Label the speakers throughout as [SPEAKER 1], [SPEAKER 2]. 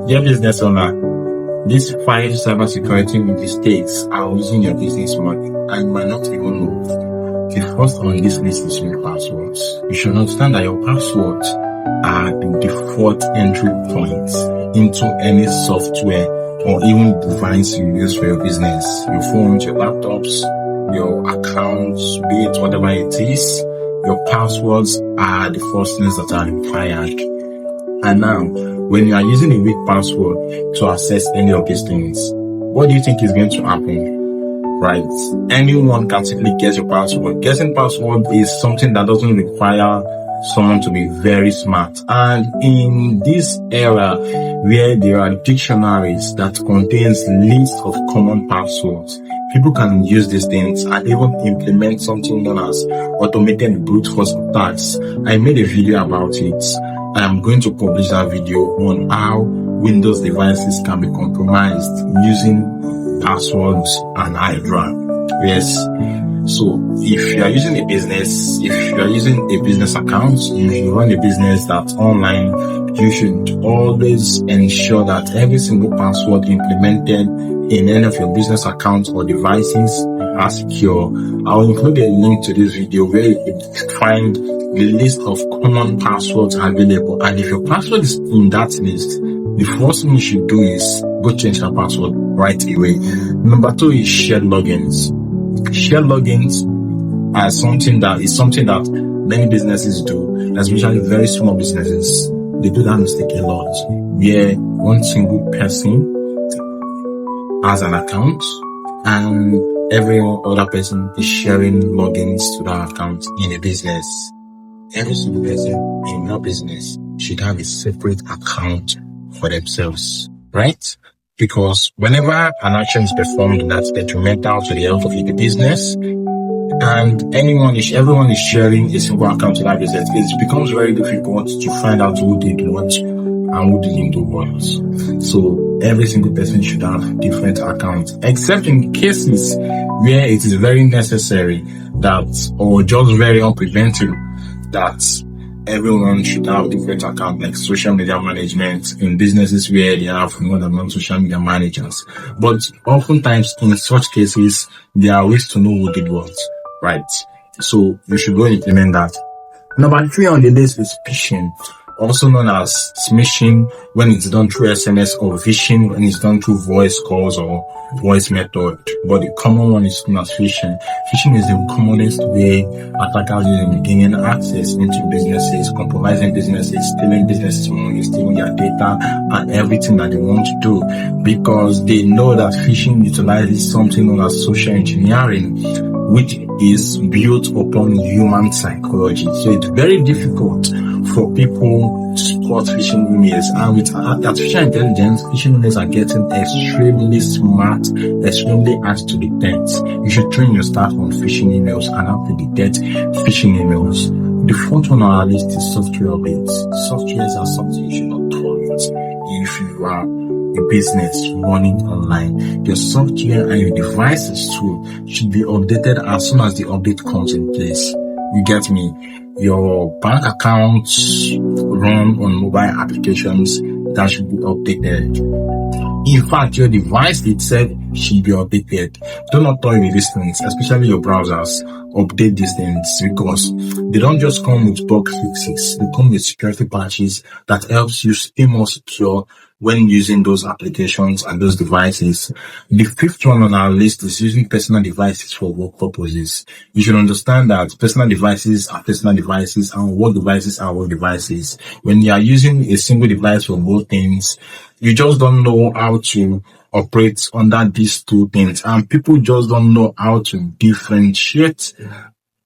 [SPEAKER 1] Dear business owner, these 5 cybersecurity mistakes are losing your business money and you might not even know. The first on this list is your passwords. You should understand that your passwords are the default entry points into any software or even device you use for your business. Your phones, your laptops, your accounts, be it whatever it is, your passwords are the first things that are required. And now, when you are using a weak password to access any of these things, what do you think is going to happen? Right? Anyone can simply guess your password. Guessing password is something that doesn't require someone to be very smart. And in this era where there are dictionaries that contains lists of common passwords, people can use these things and even implement something known as automated brute force attacks. I made a video about it. I am going to publish that video on how Windows devices can be compromised using passwords and Hydra. Yes. So if you are using a business, if you are using a business account, you run a business that's online, you should always ensure that every single password implemented in any of your business accounts or devices are secure. I'll include a link to this video where you can find the list of common passwords available. And if your password is in that list, the first thing you should do is go change your password right away. Number 2 is shared logins. Shared logins are something that many businesses do, especially very small businesses. They do that mistake a lot, where one single person has an account and every other person is sharing logins to that account in a business. Every single person in your business should have a separate account for themselves, right? Because whenever an action is performed that's detrimental to the health of the business, and everyone is sharing a single account to that business, it becomes very difficult to find out who did what and who didn't do what. So every single person should have different accounts, except in cases where it is very necessary that, or just very unpreventable, that everyone should have different accounts, like social media management in businesses where they have more than one social media managers. But oftentimes in such cases, there are ways to know who did what, right? So you should go and implement that. Number 3 on the list is phishing, also known as smishing when it's done through SMS, or phishing when it's done through voice calls or voice method. But the common one is known as phishing. Phishing is the commonest way attackers use in gaining access into businesses, compromising businesses, stealing businesses money, stealing their data and everything that they want to do, because they know that phishing utilizes something known as social engineering, which is built upon human psychology. So it's very difficult for people to spot phishing emails. And with artificial intelligence, phishing emails are getting extremely smart, extremely hard to detect. You should train your staff on phishing emails and how to detect phishing emails. The 4th one on our list is software updates. Softwares are something you should not tolerate if you are a business running online. Your software and your devices too should be updated as soon as the update comes in place. You get me? Your bank accounts run on mobile applications that should be updated. In fact, your device itself should be updated. Do not toy with these things, especially your browsers. Update these things because they don't just come with bug fixes. They come with security patches that helps you stay more secure when using those applications and those devices. The 5th one on our list is using personal devices for work purposes. You should understand that personal devices are personal devices and work devices are work devices. When you are using a single device for both things, you just don't know how to operate under these 2 things, and people just don't know how to differentiate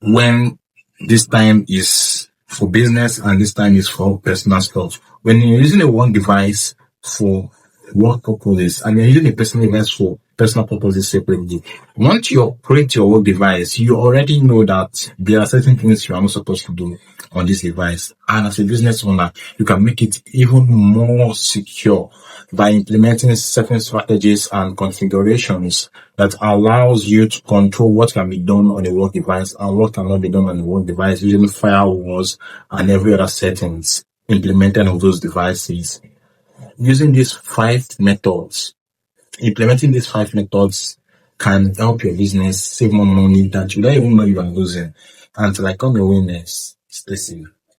[SPEAKER 1] when this time is for business and this time is for personal stuff. When you're using a one device for work purposes and you're using a personal device for personal purposes separately, once you operate your work device, you already know that there are certain things you are not supposed to do on this device. And as a business owner, you can make it even more secure by implementing certain strategies and configurations that allows you to control what can be done on a work device and what cannot be done on a work device, using firewalls and every other settings implemented on those devices. Using these 5 methods, implementing these 5 methods can help your business save more money that you don't even know you are losing. And to like come your winners, stay safe.